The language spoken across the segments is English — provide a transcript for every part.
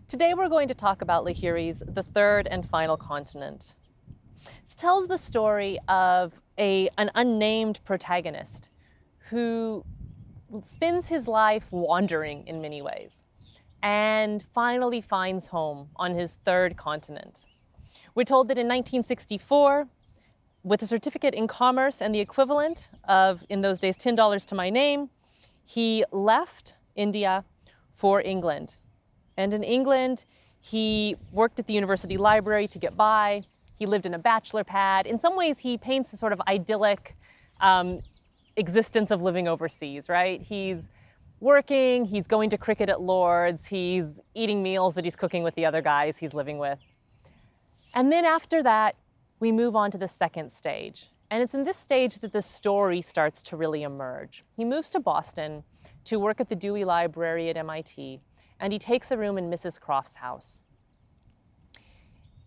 Today we're going to talk about Lahiri's The Third and Final Continent. It tells the story of an unnamed protagonist who spends his life wandering in many ways and finally finds home on his third continent. We're told that in 1964, with a certificate in commerce and the equivalent of, in those days, $10 to my name, he left India for England. And in England, he worked at the university library to get by. He lived in a bachelor pad. In some ways, he paints a sort of idyllic existence of living overseas, right? He's working, he's going to cricket at Lord's, he's eating meals that he's cooking with the other guys he's living with. And then after that, we move on to the second stage. And it's in this stage that the story starts to really emerge. He moves to Boston to work at the Dewey Library at MIT, and he takes a room in Mrs. Croft's house.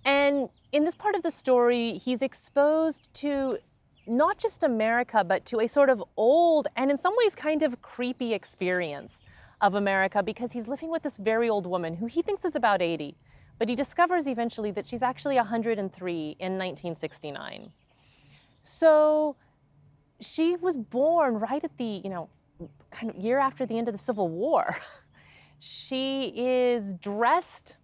And in this part of the story, he's exposed to not just America, but to a sort of old and in some ways kind of creepy experience of America, because he's living with this very old woman who he thinks is about 80, but he discovers eventually that she's actually 103 in 1969. So she was born right at the, kind of year after the end of the Civil War. She is dressed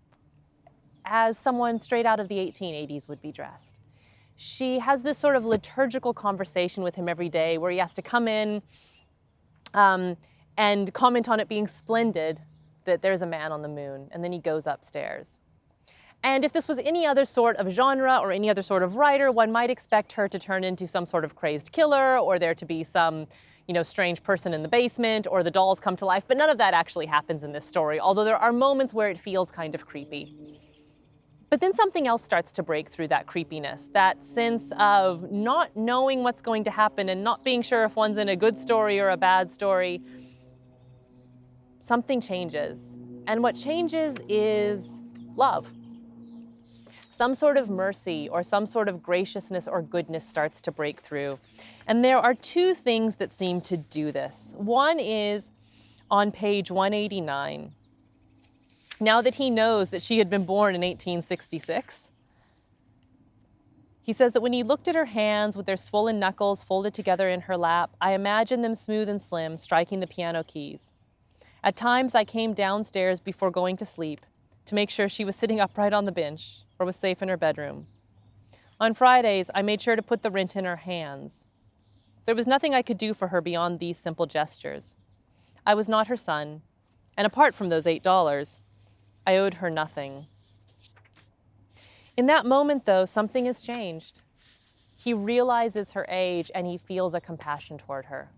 as someone straight out of the 1880s would be dressed. She has this sort of liturgical conversation with him every day where he has to come in and comment on it being splendid that there's a man on the moon, and then he goes upstairs. And if this was any other sort of genre or any other sort of writer, one might expect her to turn into some sort of crazed killer, or there to be some strange person in the basement, or the dolls come to life, but none of that actually happens in this story, although there are moments where it feels kind of creepy. But then something else starts to break through that creepiness, that sense of not knowing what's going to happen and not being sure if one's in a good story or a bad story. Something changes, and what changes is love. Some sort of mercy or some sort of graciousness or goodness starts to break through. And there are two things that seem to do this. One is on page 189. Now that he knows that she had been born in 1866, he says that when he looked at her hands with their swollen knuckles folded together in her lap, I imagined them smooth and slim, striking the piano keys. At times I came downstairs before going to sleep to make sure she was sitting upright on the bench or was safe in her bedroom. On Fridays, I made sure to put the rent in her hands. There was nothing I could do for her beyond these simple gestures. I was not her son, and apart from those $8, I owed her nothing. In that moment, though, something has changed. He realizes her age and he feels a compassion toward her.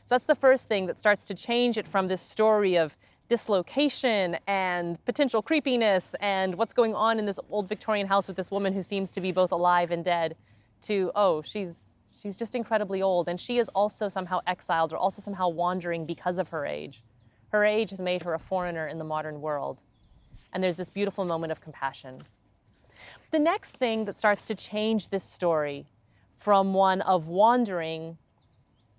So that's the first thing that starts to change it from this story of dislocation and potential creepiness and what's going on in this old Victorian house with this woman who seems to be both alive and dead to, oh, she's just incredibly old, and she is also somehow exiled or also somehow wandering because of her age. Her age has made her a foreigner in the modern world. And there's this beautiful moment of compassion. The next thing that starts to change this story from one of wandering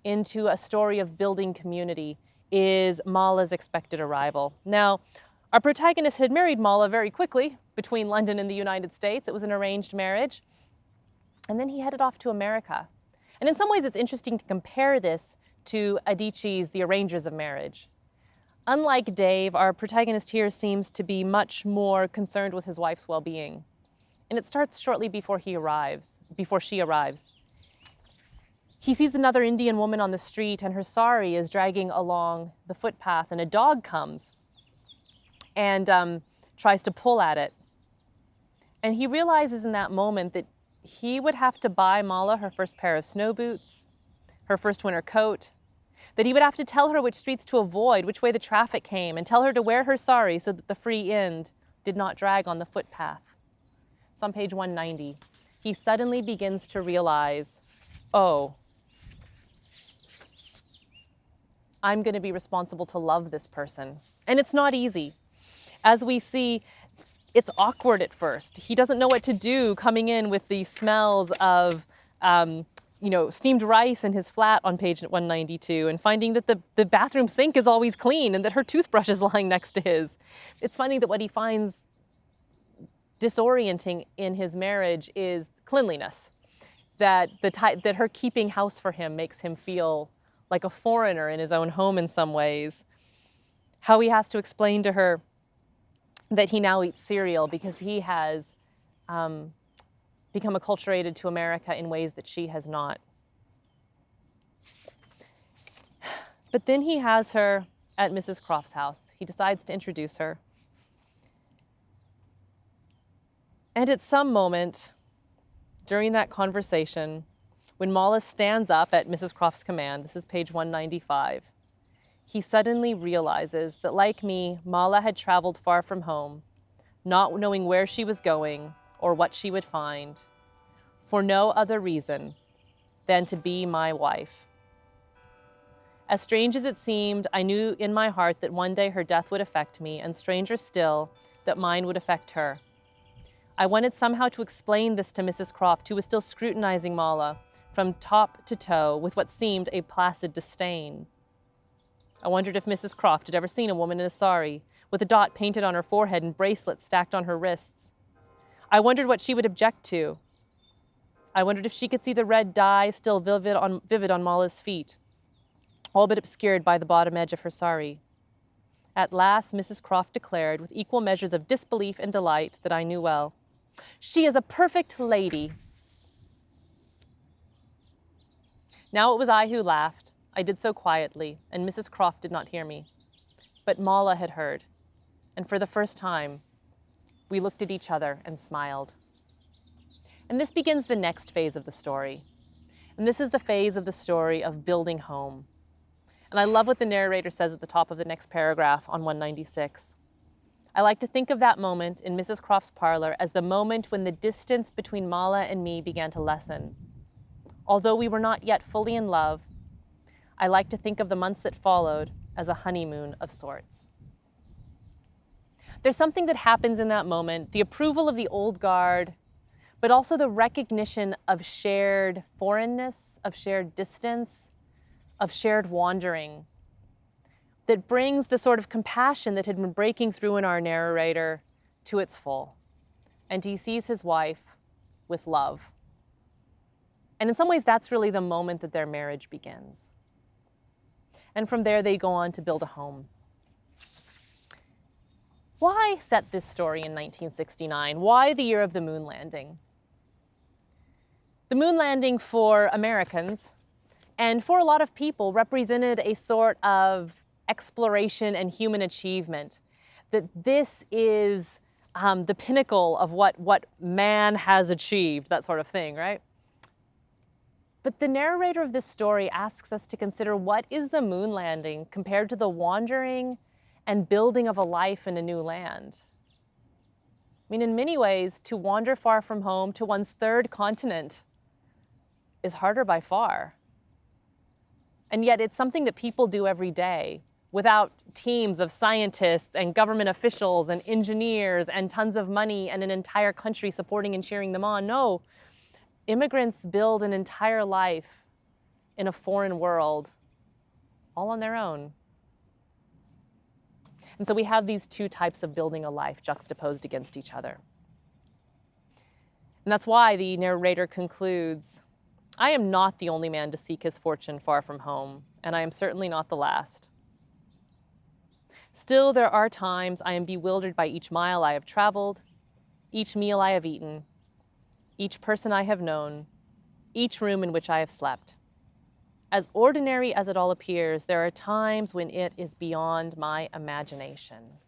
into a story of building community is Mala's expected arrival. Now, our protagonist had married Mala very quickly between London and the United States. It was an arranged marriage. And then he headed off to America. And in some ways, it's interesting to compare this to Adichie's The Arrangers of Marriage. Unlike Dave, our protagonist here seems to be much more concerned with his wife's well-being. And it starts shortly before she arrives. He sees another Indian woman on the street, and her sari is dragging along the footpath, and a dog comes and tries to pull at it. And he realizes in that moment that he would have to buy Mala her first pair of snow boots, her first winter coat, that he would have to tell her which streets to avoid, which way the traffic came, and tell her to wear her sari so that the free end did not drag on the footpath. It's on page 190. He suddenly begins to realize, oh, I'm going to be responsible to love this person. And it's not easy. As we see, it's awkward at first. He doesn't know what to do coming in with the smells of steamed rice in his flat on page 192 and finding that the bathroom sink is always clean and that her toothbrush is lying next to his. It's funny that what he finds disorienting in his marriage is cleanliness, that her keeping house for him makes him feel like a foreigner in his own home in some ways. How he has to explain to her that he now eats cereal because he has become acculturated to America in ways that she has not. But then he has her at Mrs. Croft's house. He decides to introduce her. And at some moment during that conversation, when Mala stands up at Mrs. Croft's command, this is page 195, he suddenly realizes that, like me, Mala had traveled far from home, not knowing where she was going or what she would find, for no other reason than to be my wife. As strange as it seemed, I knew in my heart that one day her death would affect me, and stranger still, that mine would affect her. I wanted somehow to explain this to Mrs. Croft, who was still scrutinizing Mala from top to toe with what seemed a placid disdain. I wondered if Mrs. Croft had ever seen a woman in a sari, with a dot painted on her forehead and bracelets stacked on her wrists. I wondered what she would object to. I wondered if she could see the red dye still vivid on Mala's feet, all but obscured by the bottom edge of her sari. At last, Mrs. Croft declared, with equal measures of disbelief and delight that I knew well, "She is a perfect lady." Now it was I who laughed. I did so quietly, and Mrs. Croft did not hear me. But Mala had heard, and for the first time, we looked at each other and smiled. And this begins the next phase of the story. And this is the phase of the story of building home. And I love what the narrator says at the top of the next paragraph on 196. I like to think of that moment in Mrs. Croft's parlor as the moment when the distance between Mala and me began to lessen. Although we were not yet fully in love, I like to think of the months that followed as a honeymoon of sorts. There's something that happens in that moment, the approval of the old guard, but also the recognition of shared foreignness, of shared distance, of shared wandering, that brings the sort of compassion that had been breaking through in our narrator to its full. And he sees his wife with love. And in some ways, that's really the moment that their marriage begins. And from there, they go on to build a home. Why set this story in 1969? Why the year of the moon landing? The moon landing for Americans, and for a lot of people, represented a sort of exploration and human achievement. That this is the pinnacle of what man has achieved, that sort of thing, right? But the narrator of this story asks us to consider, what is the moon landing compared to the wandering and building of a life in a new land? I mean, in many ways, to wander far from home to one's third continent is harder by far. And yet it's something that people do every day without teams of scientists and government officials and engineers and tons of money and an entire country supporting and cheering them on. No, immigrants build an entire life in a foreign world, all on their own. And so we have these two types of building a life juxtaposed against each other. And that's why the narrator concludes, I am not the only man to seek his fortune far from home, and I am certainly not the last. Still, there are times I am bewildered by each mile I have traveled, each meal I have eaten, each person I have known, each room in which I have slept. As ordinary as it all appears, there are times when it is beyond my imagination.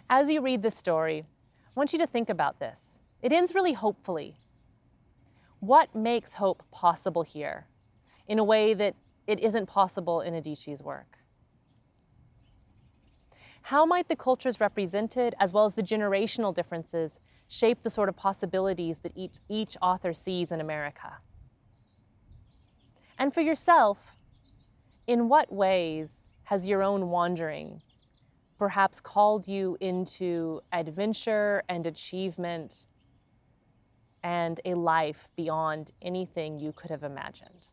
As you read this story, I want you to think about this. It ends really hopefully. What makes hope possible here in a way that it isn't possible in Adichie's work? How might the cultures represented, as well as the generational differences, shape the sort of possibilities that each author sees in America? And for yourself, in what ways has your own wandering perhaps called you into adventure and achievement and a life beyond anything you could have imagined.